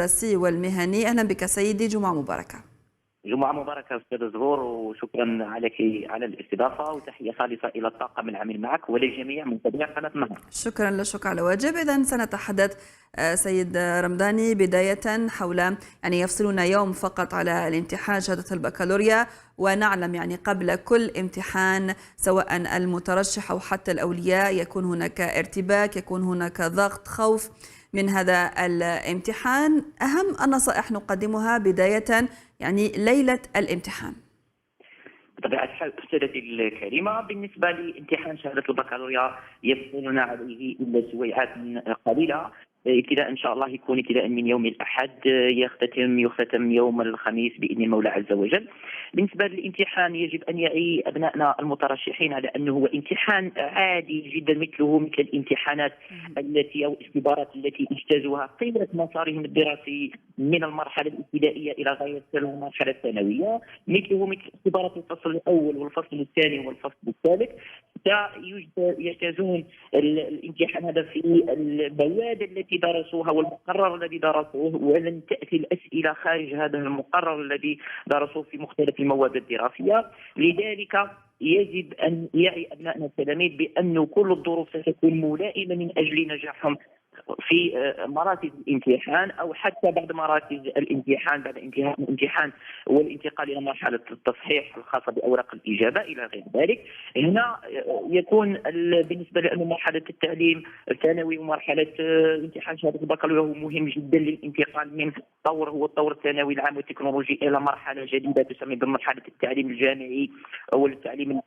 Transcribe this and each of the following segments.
الدراسي والمهني. أهلا بك سيدي، جمعة مباركة. جمعة مباركة أستاذ زهور، وشكرا عليك على الاستضافة، وتحية خالصة إلى الطاقم العامل معك ولجميع متابعي قناة النهار. شكرا، لا شكر على واجب. إذا سنتحدث سيد رمضاني بداية حول يفصلنا يوم فقط على الامتحان شهادة البكالوريا، ونعلم قبل كل امتحان سواء المترشح أو حتى الأولياء يكون هناك ارتباك، يكون هناك ضغط، خوف من هذا الامتحان. أهم النصائح نقدمها بداية ليلة الامتحان. بطبيعة الحال أستاذتي الكريمة، بالنسبة لامتحان شهادة البكالوريا يفصلنا عليه إلا سويعات قليلة. ابتداء ان شاء الله يكون ابتداء من يوم الاحد، يختتم يوم الخميس باذن المولى عز وجل. بالنسبه للامتحان يجب ان يعي ابنائنا المترشحين على انه هو امتحان عادي جدا مثل الامتحانات التي او الاختبارات التي اجتازوها طيله مسارهم الدراسي من المرحله الابتدائيه الى غايه المرحله الثانويه، مثل اختبارات الفصل الاول والفصل الثاني والفصل الثالث. يجتازون الامتحان هذا في المواد التي درسوها والمقرر الذي درسوه، ولن تأتي الأسئلة خارج هذا المقرر الذي درسوه في مختلف المواد الدراسية. لذلك يجب أن يعي أبنائنا التلاميذ بأن كل الظروف ستكون ملائمة من أجل نجاحهم في مراكز الامتحان او حتى بعد مراكز الامتحان، بعد انتهاء الامتحان والانتقال الى مرحله التصحيح الخاصه باوراق الاجابه الى غير ذلك. هنا يكون بالنسبه لنا مرحله التعليم الثانوي ومرحله امتحان شهاده البكالوريا هو مهم جدا للانتقال من طور هو الطور الثانوي العام والتكنولوجي الى مرحله جديده تسمى بمرحله التعليم الجامعي او التعليم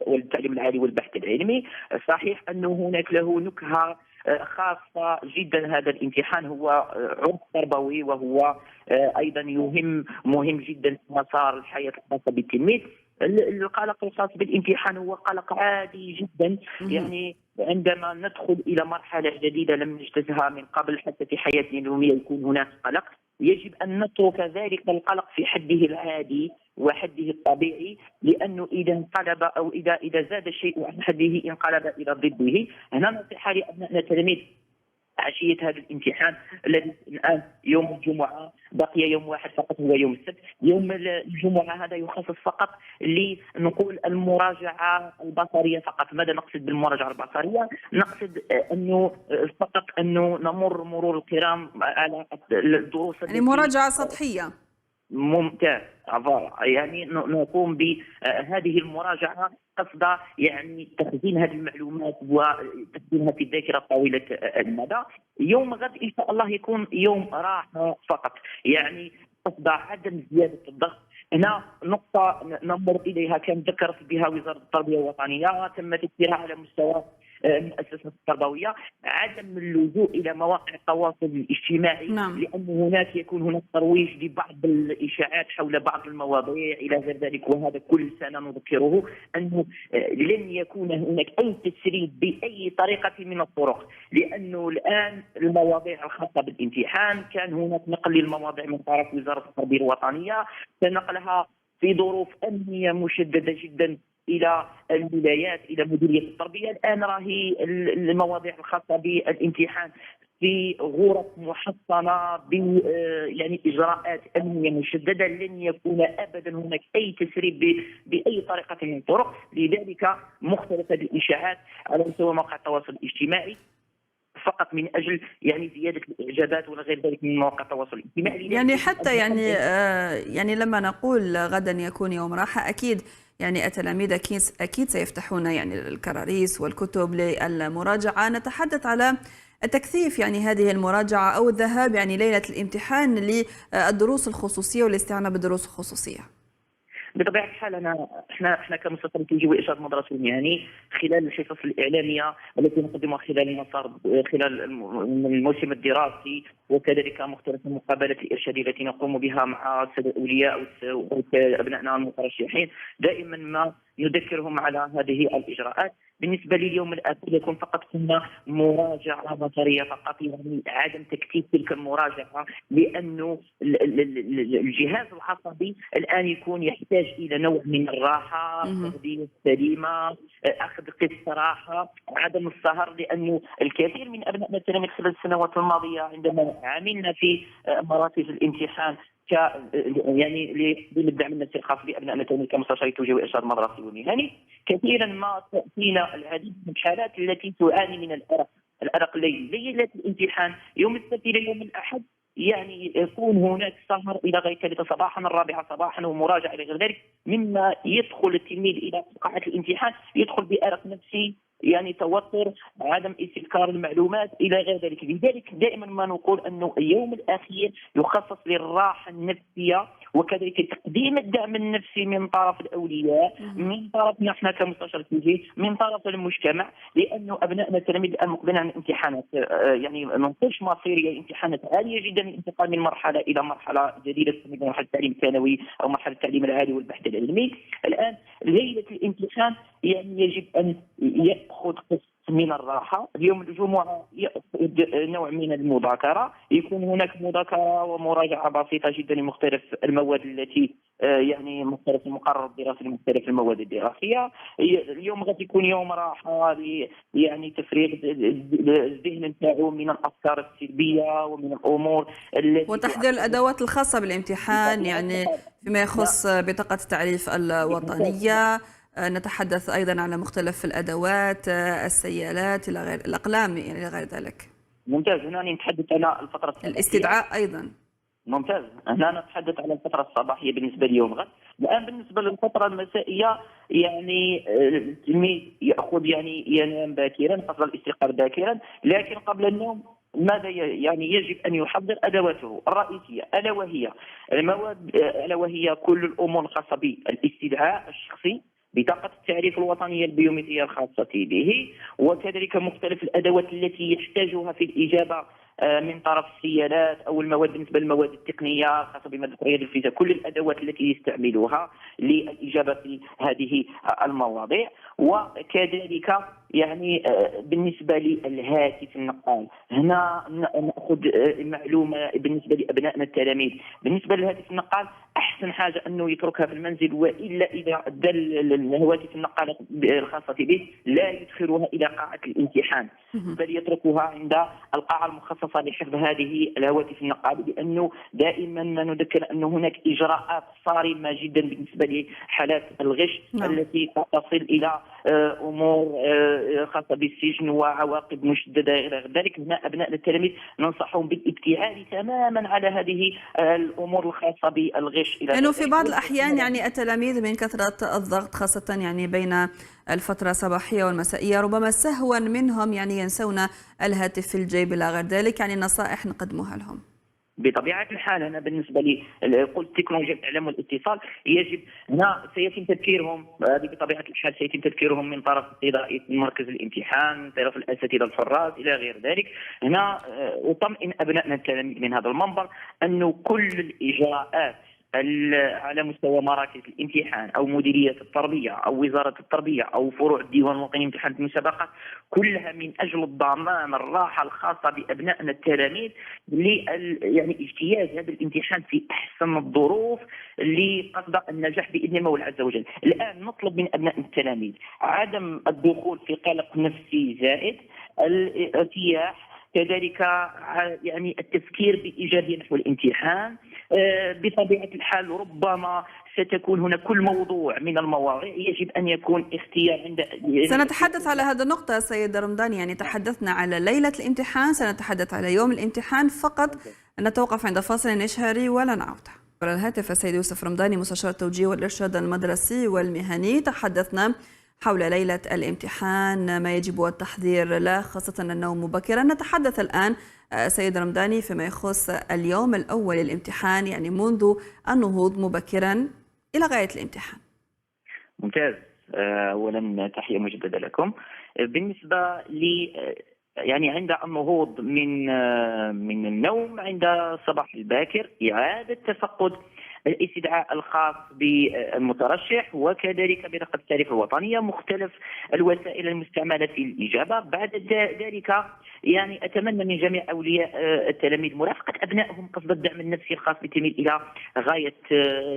العالي والبحث العلمي. صحيح انه هناك له نكهه خاصة جدا. هذا الامتحان هو عرض تربوي، وهو أيضا مهم جدا في مسار الحياة الخاصة بالتلميذ. القلق الخاص بالامتحان هو قلق عادي جدا، عندما ندخل إلى مرحلة جديدة لم نجتزها من قبل حتى في حياتنا اليومية يكون هناك قلق. يجب أن نترك ذلك القلق في حده العادي وحده الطبيعي، لأنه إذا انقلب أو إذا زاد الشيء عن حده انقلب إلى ضده. هنا نصيحة لأبنائنا التلاميذ عشية هذا الامتحان الذي الآن يوم الجمعة، بقي يوم واحد فقط هو يوم السبت. يوم الجمعة هذا يخصص فقط لنقول المراجعة البصرية فقط. ماذا نقصد بالمراجعة البصرية؟ نقصد أنه فقط أنه نمر مرور الكرام على الدروس، مراجعة سطحية. ممتاز. نقوم بهذه المراجعة قصد تخزين هذه المعلومات وتخزينها في الذاكرة طويلة المدى. يوم غد إن شاء الله يكون يوم راحة فقط، قصد عدم زيادة الضغط. هنا نقطة نمر إليها كان ذكرت بها وزارة التربية الوطنية، تم تسجيلها على مستوى المؤسسات التربوية، عدم اللجوء إلى مواقع التواصل الاجتماعي. نعم. لأن هناك يكون هناك ترويج لبعض الإشاعات حول بعض المواضيع إلى غير ذلك، وهذا كل سنة نذكره أنه لن يكون هناك أي تسريب بأي طريقة من الطرق، لأنه الآن المواضيع الخاصة بالامتحان كان هناك نقل للمواضيع من طرف وزارة التربية الوطنية، تنقلها في ظروف أمنية مشددة جدا إلى الولايات، إلى مديرية التربية. الآن راهي المواضيع الخاصة بالامتحان في غرف محصنة بإجراءات أمنية مشددة. لن يكون أبدا هناك أي تسريب بأي طريقة من الطرق. لذلك مختلف الإشاعات على مستوى مواقع التواصل الاجتماعي فقط من اجل زياده الاعجابات ولا غير ذلك من مواقع التواصل الاجتماعي. حتى لما نقول غدا يكون يوم راحه، اكيد التلاميذ اكيد سيفتحون الكراريس والكتب للمراجعه. نتحدث على تكثيف هذه المراجعه او الذهاب ليله الامتحان للدروس الخصوصيه والاستعانه بالدروس الخصوصيه. بطبيعه الحال احنا كمستشار التوجيه وارشاد المدرسي المهني خلال الحصص الاعلاميه التي نقدمها خلال الموسم الدراسي، وكذلك مختلف المقابلات الارشاديه التي نقوم بها مع الساده الاولياء وابنائنا المترشحين، دائما ما نذكرهم على هذه الاجراءات. بالنسبه لي اليوم الاخير يكون فقط كنا مراجعه نظريه فقط، يعني عدم تكثيف تلك المراجعه، لانه الجهاز العصبي الان يكون يحتاج الى نوع من الراحه، مهم. تغذيه سليمه، اخذ قسط راحه، عدم السهر، لانه الكثير من ابنائنا التلاميذ خلال السنوات الماضيه عندما عملنا في مراتب الامتحان يعني للدعم النفسي الخاص بابنائنا التلاميذ كمستشار التوجيه والارشاد المدرسي والمهني، كثيرا ما تاتينا العديد من الحالات التي تعاني من الارق الليلي ليله الامتحان يوم السبت الى يوم الاحد، يعني يكون هناك سهر الى غايه الثالثه صباحا، الرابعه صباحا، ومراجعه الى غير ذلك، مما يدخل التلميذ الى قاعه الامتحان يدخل بارق نفسي، يعني توتر، عدم استذكار المعلومات الى غير ذلك. لذلك دائما ما نقول انه اليوم الاخير يخصص للراحه النفسيه، وكذلك تقديم الدعم النفسي من طرف الاولياء، من طرفنا احنا كمستشار التوجيه، من طرف المجتمع، لانه ابنائنا التلاميذ الان مقبلين على الامتحانات، يعني منقوش مصيريه، امتحانات عاليه جدا للانتقال من مرحله الى مرحله جديده، من مرحله التعليم الثانوي او مرحله التعليم العالي والبحث العلمي. الان ليله الامتحان يعني يجب ان ياخذ قسط من الراحه. اليوم الجمعه ياخذ نوع من المذاكره، يكون هناك مذاكره ومراجعه بسيطه جدا لمختلف المواد التي يعني مختلف المقرر الدراسي لمختلف المواد الدراسيه. اليوم غادي يكون يوم راحه يعني تفريغ الذهن نتاعو من الافكار السلبيه ومن الامور التي وتحضير الأدوات الخاصة بالامتحان، يعني فيما يخص بطاقة التعريف الوطنية. نتحدث أيضا على مختلف الأدوات، السيالات إلى غير الأقلام، يعني إلى غير ذلك. ممتاز. هنا نتحدث على الفترة الصباحية. الاستدعاء أيضا. ممتاز. هنا نتحدث على الفترة الصباحية بالنسبة ليوم غد. الآن بالنسبة للفترة المسائية، يعني التلميذ يأخذ يعني ينام باكرا قبل الاستيقاظ باكرا، لكن قبل النوم ماذا يعني يجب أن يحضر أدواته الرئيسية، ألا وهي المواد، ألا وهي كل الأمور الخاصة بالاستدعاء الشخصي، بطاقة التعريف الوطنية البيومترية الخاصة به، وكذلك مختلف الأدوات التي يحتاجها في الإجابة من طرف السيالات أو المواد. بالنسبة للمواد التقنية الخاصة بمادة رياض الفيزياء، كل الأدوات التي يستعملوها للإجابة في هذه المواضيع. وكذلك يعني بالنسبة للهاتف النقال، هنا نأخذ معلومة بالنسبة لأبنائنا التلاميذ. بالنسبة للهاتف النقال أحسن حاجة أنه يتركها في المنزل، وإلا إذا دل الهواتف النقالة الخاصة به لا يدخلها إلى قاعة الامتحان، بل يتركها عند القاعة المخصصة لحفظ هذه الهواتف النقالة، لأنه دائما ما نذكر أن هناك إجراءات صارمة جدا بالنسبة لحالات الغش التي تصل إلى أمور خاصة بالسجن وعواقب مشددة إلى ذلك. هنا أبناء التلاميذ ننصحهم بالابتعاد تماما على هذه الأمور الخاصة بالغش. لأنه في بعض الأحيان يعني التلاميذ من كثرة الضغط، خاصة يعني بين الفترة الصباحية والمسائية، ربما سهوا منهم يعني ينسون الهاتف في الجيب إلى غير ذلك، يعني نصائح نقدمها لهم. بطبيعة الحال أنا بالنسبة لي قلت تكنولوجيا الإعلام والاتصال، يجب هنا سيتم تذكيرهم، هذه بطبيعة الحال سيتم تذكيرهم من طرف إدارة مركز الامتحان، من طرف الأساتذة الحراس إلى غير ذلك. هنا أطمئن أبنائنا التلاميذ من هذا المنبر أنه كل الإجراءات على مستوى مراكز الامتحان او مديريه التربيه او وزاره التربيه او فروع الديوان الوطني لامتحانات المسابقات، كلها من اجل الضمان الراحه الخاصه بابنائنا التلاميذ يعني اجتياز هذا الامتحان في احسن الظروف لقصد النجاح باذن الله عز وجل. الان نطلب من ابناء التلاميذ عدم الدخول في قلق نفسي زائد، الارتياح، كذلك يعني التفكير بإيجابية نحو الامتحان. بطبيعة الحال ربما ستكون هنا كل موضوع من المواضيع يجب أن يكون اختيار عند. سنتحدث على هذا النقطة سيد رمضان، يعني تحدثنا على ليلة الامتحان، سنتحدث على يوم الامتحان فقط. نتوقف عند فاصل إشهاري ولا نعود. على الهاتف السيد يوسف رمضاني، مستشار التوجيه والإرشاد المدرسي والمهني. تحدثنا حول ليلة الامتحان، ما يجب التحضير له، خاصة النوم مبكرا. نتحدث الآن سيد رمضاني فيما يخص اليوم الأول للامتحان، يعني منذ النهوض مبكرا إلى غاية الامتحان. ممتاز. أولا تحية مجددة لكم. بالنسبة لي يعني عند النهوض من النوم، عند الصباح الباكر، إعادة تفقد الاستدعاء الخاص بالمترشح، وكذلك بطاقة التعريف الوطنية، مختلف الوسائل المستعملة في الإجابة. بعد ذلك يعني أتمنى من جميع أولياء التلاميذ مرافقة أبنائهم قصد الدعم النفسي الخاص بالتلميذ إلى غاية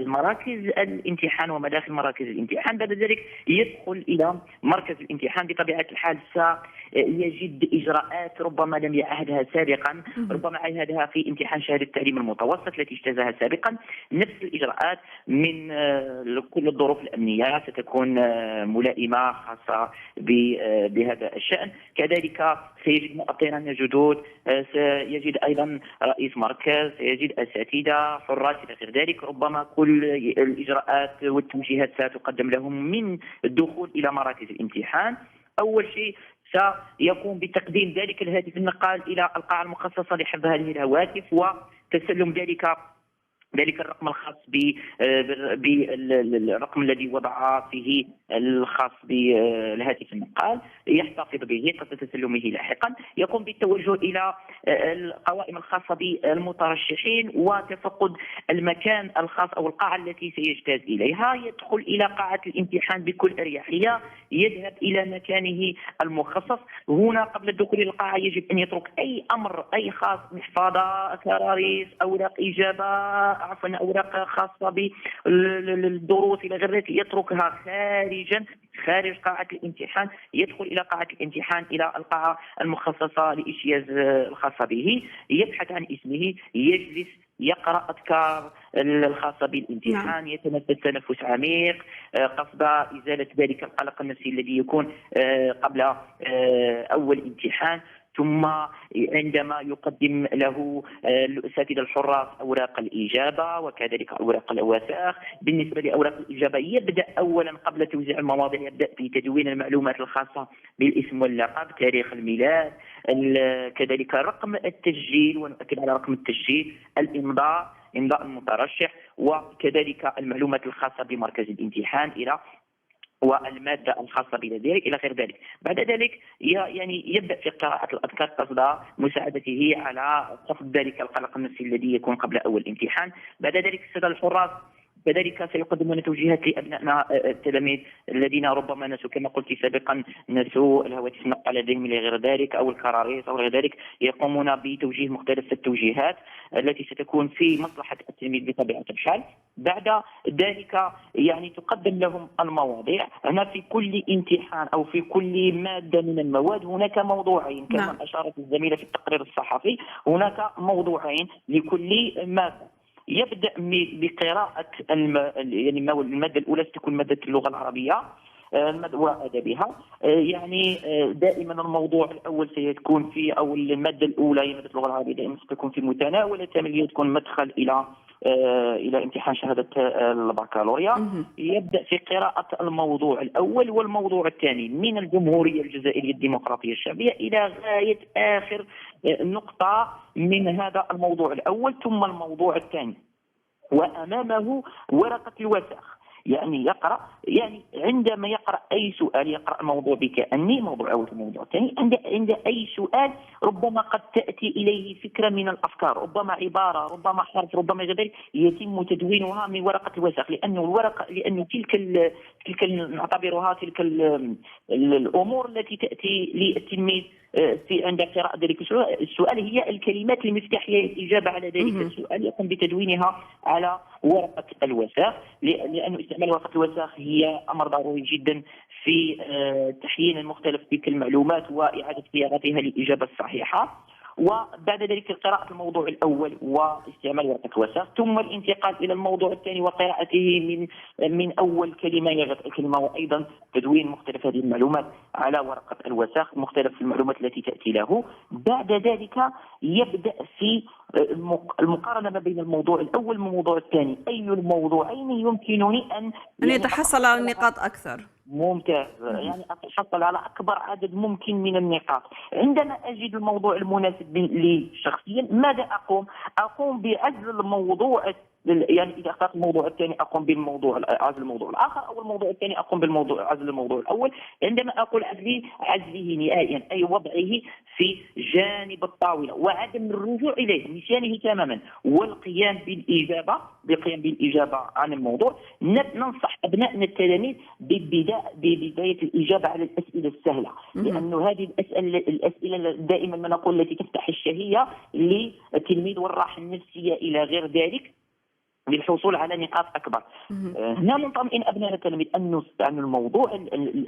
مراكز الامتحان ومداخل مراكز الامتحان. بعد ذلك يدخل إلى مركز الامتحان. بطبيعة الحال سيجد إجراءات ربما لم يعهدها سابقا، ربما عهدها في امتحان شهادة التعليم المتوسط التي اجتازها سابقا. نفس الإجراءات من كل الظروف الأمنية ستكون ملائمة خاصة بهذا الشأن. كذلك سيجد مؤطرين جدد، سيجد أيضا رئيس مركز، سيجد أساتذة حراس إلى غير ذلك. ربما كل الإجراءات والتوجيهات ستقدم لهم من الدخول إلى مراكز الامتحان. أول شيء سيقوم بتقديم ذلك الهاتف النقال إلى القاعة المخصصة لحفظ هذه الهواتف وتسلم ذلك الرقم الخاص بالرقم الذي وضع فيه الخاص بالهاتف النقال، يحتفظ به قبل تسلمه لاحقا. يقوم بالتوجه إلى القوائم الخاصة بالمترشحين وتفقد المكان الخاص أو القاعة التي سيجتاز إليها. يدخل إلى قاعة الامتحان بكل أريحية، يذهب إلى مكانه المخصص. هنا قبل الدخول إلى القاعة يجب أن يترك أي أمر خاص، محفظة، كراريس، أوراق إجابة، أوراق خاصة بالدروس إلى غير ذلك، يتركها خارج قاعة الامتحان. يدخل إلى قاعة الامتحان إلى القاعة المخصصة لإجتياز الخاصة به، يبحث عن اسمه، يجلس، يقرأ أذكار الخاصة بالامتحان، يتنفس تنفس عميق قصد إزالة ذلك القلق النفسي الذي يكون قبل أول امتحان. ثم عندما يقدم له الأساتذة الحراس أوراق الإجابة وكذلك أوراق الوثائق. بالنسبة لأوراق الإجابة يبدأ أولا قبل توزيع المواضيع يبدأ بتدوين المعلومات الخاصة بالاسم واللقب، تاريخ الميلاد، كذلك رقم التسجيل، ونؤكد على رقم التسجيل، إمضاء المترشح، وكذلك المعلومات الخاصة بمركز الامتحان والمادة الخاصة بذلك إلى غير ذلك. بعد ذلك يعني يبدأ في قراءة الأذكار قصد مساعدته على خفض ذلك القلق النفسي الذي يكون قبل أول امتحان. بعد ذلك السادة الحراس كذلك سيقدمون توجيهات لأبنائنا التلاميذ الذين ربما نسوا كما قلت سابقا، نسوا الهواتف النقال لديهم إلى غير ذلك أو الكراريس أو غير ذلك. يقومون بتوجيه مختلف التوجيهات التي ستكون في مصلحة التلميذ بطبيعة الحال. بعد ذلك يعني تقدم لهم المواضيع. هنا في كل امتحان أو في كل مادة من المواد هناك موضوعين كما أشارت الزميلة في التقرير الصحفي، هناك موضوعين لكل مادة. يبدأ بقراءة يعني المادة الأولى ستكون مادة اللغة العربية وأدبها. يعني دائما الموضوع الأول سيكون في أو المادة الأولى هي مادة اللغة العربية دائما ستكون في متناول التلميذ، تكون مدخل إلى امتحان شهادة البكالوريا. يبدأ في قراءة الموضوع الأول والموضوع الثاني من الجمهورية الجزائرية الديمقراطية الشعبية إلى غاية آخر نقطة من هذا الموضوع الأول ثم الموضوع الثاني، وأمامه ورقة الوثائق. يعني يقرأ، يعني عندما يقرأ أي سؤال يقرأ الموضوع بكأنه موضوع أول الموضوع الثاني. عند أي سؤال ربما قد تأتي إليه فكرة من الأفكار، ربما عبارة، ربما حرف، ربما غير ذلك، يتم تدوينها من ورقة الوثائق. لأن تلك نعتبرها تلك الأمور التي تأتي للتلميذ في عند قراءة ذلك السؤال هي الكلمات المفتاحية للإجابة على ذلك السؤال، يقوم بتدوينها على ورقة الوثائق. لأن استعمال ورقة الوثائق هي أمر ضروري جدا في تحيين مختلف تلك المعلومات وإعادة صياغتها للإجابة الصحيحة. وبعد ذلك قراءة الموضوع الأول واستعمال ورقة الوثائق، ثم الانتقال إلى الموضوع الثاني وقراءته من أول كلمة إلى غير الكلمة، وأيضا تدوين مختلف هذه المعلومات على ورقة الوثائق، مختلف المعلومات التي تأتي له. بعد ذلك يبدأ في المقارنة ما بين الموضوع الأول والموضوع الثاني، أي الموضوعين يمكنني أن يتحصل على النقاط أكثر. ممتاز. يعني أتحصل على أكبر عدد ممكن من النقاط. عندما أجد الموضوع المناسب لي شخصيا ماذا أقوم؟ أقوم بعزل الموضوع، يعني إذا اخترت الموضوع الثاني أقوم عزل الموضوع الآخر، أو الموضوع الثاني أقوم عزل الموضوع الأول. عندما أقول عزله نهائيا أي وضعه في جانب الطاولة وعدم الرجوع إليه، نسيانه تماما، والقيام بالإجابة عن الموضوع. ننصح أبنائنا التلاميذ ببداية الإجابة على الأسئلة السهلة، لأن هذه الأسئلة دائما ما نقول التي تفتح الشهية للتلميذ والراحة النفسية إلى غير ذلك للحصول على نقاط اكبر. هنا نطمئن ابنائنا التلاميذ ان الموضوع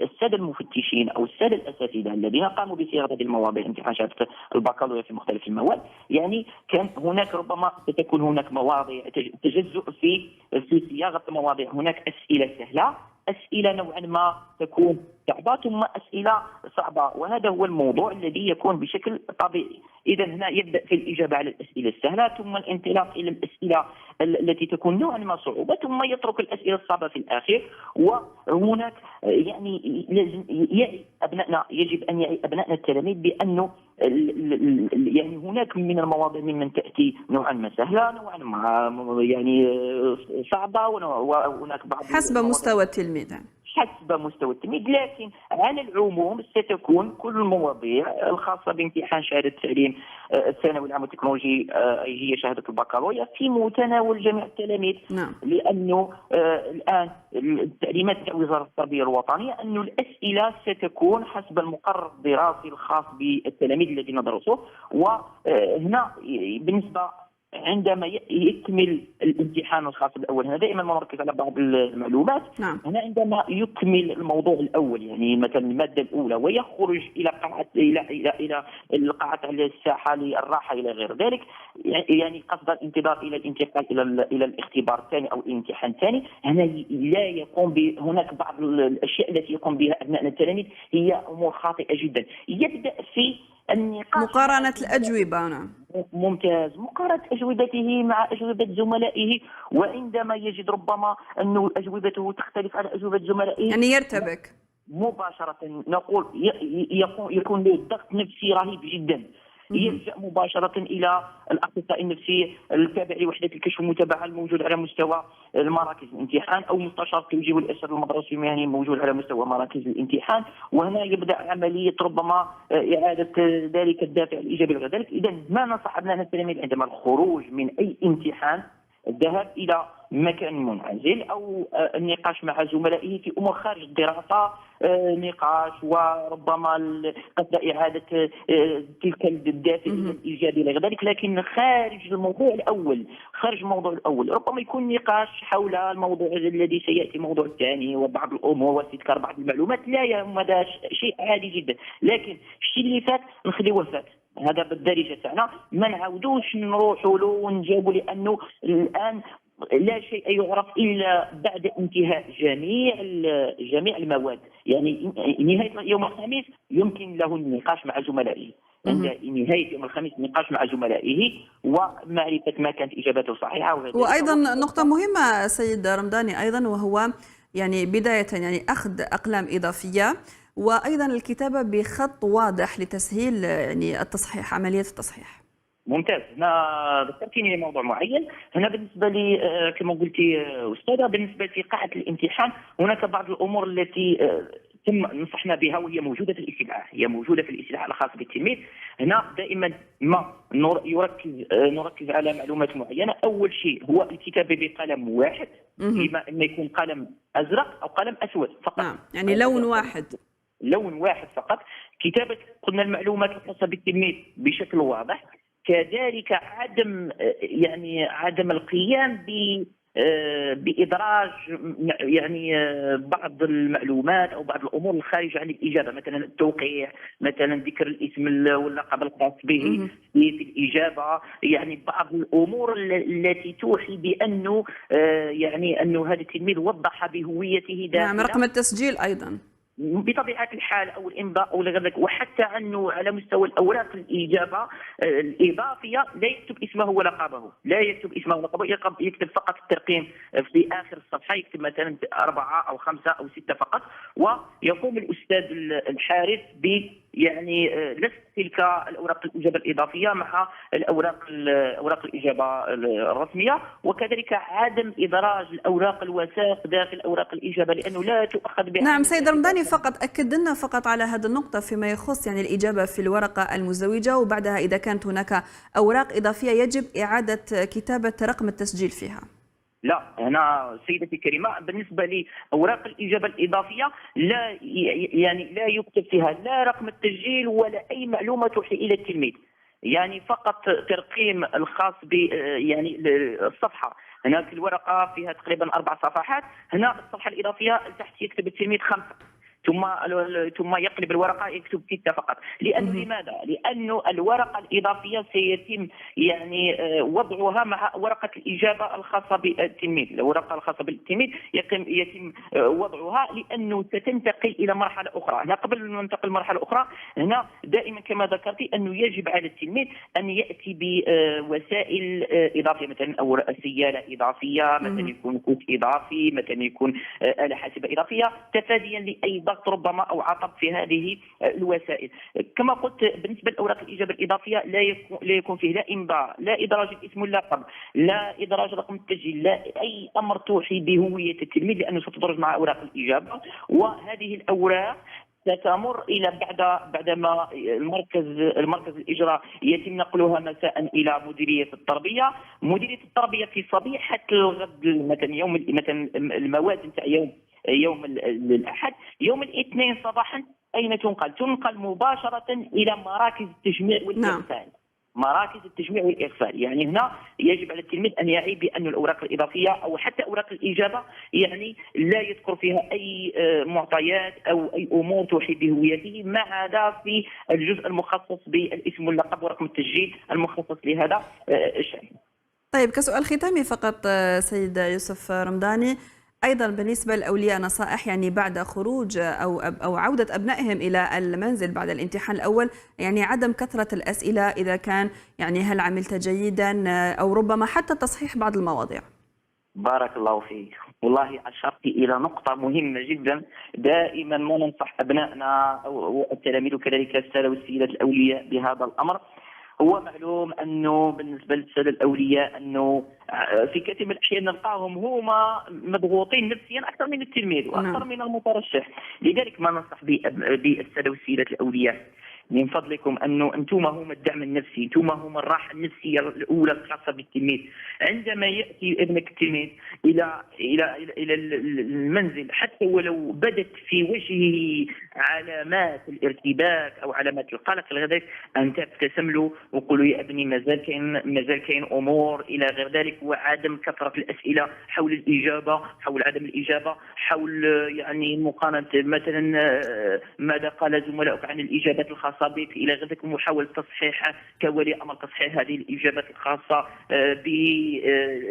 الساده المفتشين او الساده الاساتذه الذين قاموا بصياغه هذه المواضيع امتحان شهاده البكالوريا في مختلف المواد، يعني كان هناك ربما ستكون هناك مواضيع تجزؤ في صياغه المواضيع. هناك اسئله سهله، اسئله نوعا ما تكون صعبه، ثم اسئله صعبه، وهذا هو الموضوع الذي يكون بشكل طبيعي. اذا هنا يبدا في الاجابه على الاسئله السهله، ثم الانطلاق الى الاسئله التي تكون نوعا ما صعوبه، ثم يترك الاسئله الصعبه في الاخير. وهناك يعني لازم يجب ان يعي ابنائنا التلاميذ بانه يعني هناك من المواضيع ممن تاتي نوعا ما سهله، نوعا ما يعني صعبه، وهناك بعض حسب مستوى التلميذ. لكن على العموم ستكون كل المواضيع الخاصة بامتحان شهادة التعليم الثانوي العام التكنولوجي هي شهادة البكالوريا في متناول جميع التلاميذ. نعم. لأنه الآن التعليمات تاع وزارة التربية الوطنية أن الأسئلة ستكون حسب المقرر الدراسي الخاص بالتلاميذ الذين درسوه. وهنا بالنسبة عندما يكمل الامتحان الخاص بالاول، هنا دائما مركز على بعض المعلومات. نعم. هنا عندما يكمل الموضوع الاول، يعني مثلا الماده الاولى، ويخرج الى قاعه الى القاعه على الساحه للراحه الى غير ذلك، يعني قصد الانتظار الى الانتقال الى الاختبار الثاني او الامتحان الثاني، هنا لا يقوم هناك بعض الاشياء التي يقوم بها ابنائنا التلاميذ هي امور خاطئه جدا. يبدا في النقاش، مقارنه الاجوبه. نعم. ممتاز. مقارنة أجوبته مع أجوبة زملائه، وعندما يجد ربما أن أجوبته تختلف عن أجوبة زملائه يعني يرتبك مباشرة، نقول يكون له ضغط نفسي رهيب جدا، يلجأ مباشرة إلى الأخصائي النفسي التابع لوحدة الكشف والمتابعة الموجود على مستوى المراكز الامتحان، أو مستشار التوجيه والإرشاد المدرسي المهني موجود على مستوى مراكز الامتحان. وهنا يبدأ عملية ربما إعادة ذلك الدافع الإيجابي لغير ذلك. إذا ما ننصح أبنائنا التلاميذ عندما الخروج من أي امتحان الذهاب إلى مكان منعزل أو النقاش مع زملائه في أمور خارج الدراسة، نقاش وربما قصد إعادة تلك الدافع الإيجابي لغير ذلك، لكن خارج الموضوع الأول ربما يكون نقاش حول الموضوع الذي سيأتي، الموضوع الثاني، وبعض الأمور واستذكار بعض المعلومات. لا يهم، هذا شيء عادي جدا، لكن الشيء اللي فات نخليوه فات. هذا بالدارجة تاعنا ما نعاودوش نروحوا له ونجاوبوا، لأنه الآن لا شيء يعرف إلا بعد انتهاء جميع المواد. يعني نهاية يوم الخميس يمكن له النقاش مع زملائه، عند نهاية يوم الخميس النقاش مع زملائه ومعرفة ما كانت إجابته صحيحة. وأيضا نقطة مهمة سيد رمضاني أيضا، وهو يعني بداية يعني أخذ أقلام إضافية، وأيضا الكتابة بخط واضح لتسهيل يعني التصحيح، عملية التصحيح. ممتاز. هنا ذكرتيني لموضوع معين. هنا بالنسبه لي كما قلتي استاذه، بالنسبه لقاعه الامتحان هناك بعض الامور التي تم نصحنا بها، وهي موجوده في الاستدعاء الخاص بالتلميذ. هنا دائما ما نركز على معلومات معينه. اول شيء هو الكتابه بقلم واحد، اما ان يكون قلم ازرق او قلم اسود فقط. نعم، يعني لون واحد فقط. كتابه قلنا المعلومات الخاصه بالتلميذ بشكل واضح. كذلك عدم القيام بإدراج يعني بعض المعلومات أو بعض الأمور الخارجة عن الإجابة، مثلا التوقيع، مثلا ذكر الاسم واللقب الخاص به في الإجابة، يعني بعض الأمور التي توحي بأنه يعني أنه هذا التلميذ وضح بهويته داخل. نعم، رقم التسجيل أيضا. بطبيعه الحال او الامضاء او غير ذلك. وحتى انه على مستوى الاوراق الاجابه الاضافيه لا يكتب اسمه ولقبه، لا يكتب اسمه ولقبه، يكتب فقط الترقيم في اخر الصفحه، يكتب مثلا 4 أو 5 أو 6 فقط. ويقوم الاستاذ الحارس ب يعني لست تلك الاوراق الاجابه الاضافيه مع اوراق الاجابه الرسميه، وكذلك عدم ادراج الاوراق الوثائق داخل اوراق الاجابه لانه لا تؤخذ بعين. نعم سيد رمضاني، فقط أكد لنا فقط على هذه النقطة فيما يخص يعني الإجابة في الورقة المزدوجة، وبعدها إذا كانت هناك أوراق إضافية يجب إعادة كتابة رقم التسجيل فيها. لا، هنا سيدتي الكريمه بالنسبه لاوراق الاجابه الاضافيه لا يعني لا يكتب فيها لا رقم التسجيل ولا اي معلومه توحي الى التلميذ، يعني فقط ترقيم الخاص ب يعني الصفحه. هناك الورقه فيها تقريبا 4 صفحات، هنا الصفحه الاضافيه تحت يكتب التلميذ 5، ثم يقلب الورقه يكتب 6 فقط. لانه لماذا؟ لانه الورقه الاضافيه سيتم يعني وضعها مع ورقه الاجابه الخاصه بالتلميذ، الورقه الخاصه بالتلميذ يتم وضعها لانه ستنتقل الى مرحله اخرى. هنا قبل ان ننتقل لمرحله اخرى، هنا دائما كما ذكرت انه يجب على التلميذ ان ياتي بوسائل اضافيه، مثلا او سياله اضافيه، مثلا يكون كود اضافي، مثلا يكون آلة حاسبه اضافيه، تفاديا لاي ضغط ربما او عطب في هذه الوسائل. كما قلت بالنسبه لاوراق الاجابه الاضافيه لا يكون فيه لا امضاء، لا ادراج الاسم واللقب، لا ادراج رقم التسجيل، لا اي امر توحي بهويه التلميذ لانه ستدرج مع اوراق الاجابه. وهذه الاوراق ستمر الى بعدما المركز الاجراء يتم نقلها مساء الى مديريه التربيه. مديريه التربيه في صبيحه الغد مثلا المواد نتاع يوم الاحد، يوم الاثنين صباحا اين تنقل مباشره الى مراكز التجميع والارسال. مراكز التجميع والارسال، يعني هنا يجب على التلميذ ان يعي بان الاوراق الاضافيه او حتى اوراق الاجابه يعني لا يذكر فيها اي معطيات او اي امور توحي بهويته، ما عدا في الجزء المخصص بالاسم واللقب ورقم التسجيل المخصص لهذا الشان. طيب، كسؤال ختامي فقط سيد يوسف رمضاني، أيضا بالنسبة للأولياء نصائح يعني بعد خروج أو عودة أبنائهم إلى المنزل بعد الامتحان الأول، يعني عدم كثرة الأسئلة إذا كان يعني هل عملت جيدا أو ربما حتى تصحيح بعض المواضيع. بارك الله فيك، والله أشرت إلى نقطة مهمة جدا. دائما ما ننصح أبنائنا والتلاميذ وكذلك السادة والسيدات الأولياء بهذا الأمر. هو معلوم انه بالنسبه للساده الاولياء انه في كثير من الاحيان نلقاهم هما مضغوطين نفسيا اكثر من التلميذ واكثر من المترشح. لذلك ما ننصح بالساده والسيدات الاولياء من فضلكم انه انتم هم الدعم النفسي، انتم هم الراحه النفسيه الاولى الخاصه بالتلميذ. عندما ياتي ابنك التلميذ الى المنزل، حتى ولو بدت في وجهه علامات الارتباك او علامات القلق الى غير ذلك، ان تبتسم له وقول له يا ابني مازال كاين امور الى غير ذلك. وعدم كثره الاسئله حول الاجابه، حول عدم الاجابه، حول يعني مقارنه مثلا ماذا قال زملائك عن الاجابات الخاصه بك الى غير ذلك، محاوله تصحيحها كولي امر، تصحيح هذه الاجابات الخاصه ب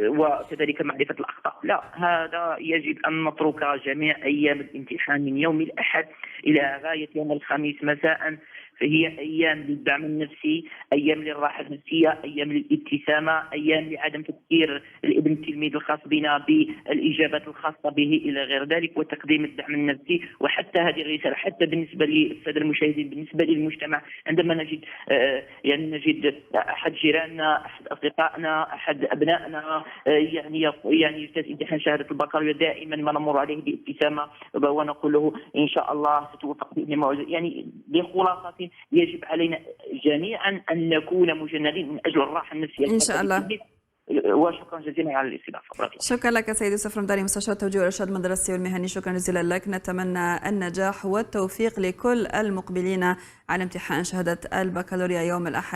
وكذلك معرفه الاخطاء. لا، هذا يجب ان نترك جميع ايام الامتحان من يوم الاحد الى غايه يوم الخميس مساء، فهي ايام للدعم النفسي، ايام للراحه النفسيه، ايام للابتسامه، ايام لعدم تفكير الابن التلميذ الخاص بنا بالاجابات الخاصه به الى غير ذلك، وتقديم الدعم النفسي. وحتى هذه الرساله حتى بالنسبه للساده المشاهدين، بالنسبه للمجتمع، عندما نجد احد جيراننا، احد اصدقائنا، احد ابنائنا يعني يجتاز امتحان شهاده البكالوريا، دائما ما نمر عليه بابتسامه ونقول له ان شاء الله ستوفق باذن الله. يعني بخلاصه يجب علينا جميعا ان نكون مجندين من اجل الراحه النفسيه ان شاء الله. وشكرا جزيلا على الاستضافه. شكرا لك سيد يوسف رمضاني، مستشار التوجيه والارشاد المدرسي والمهني، شكرا جزيلا لك. نتمنى النجاح والتوفيق لكل المقبلين على امتحان شهاده البكالوريا يوم الاحد.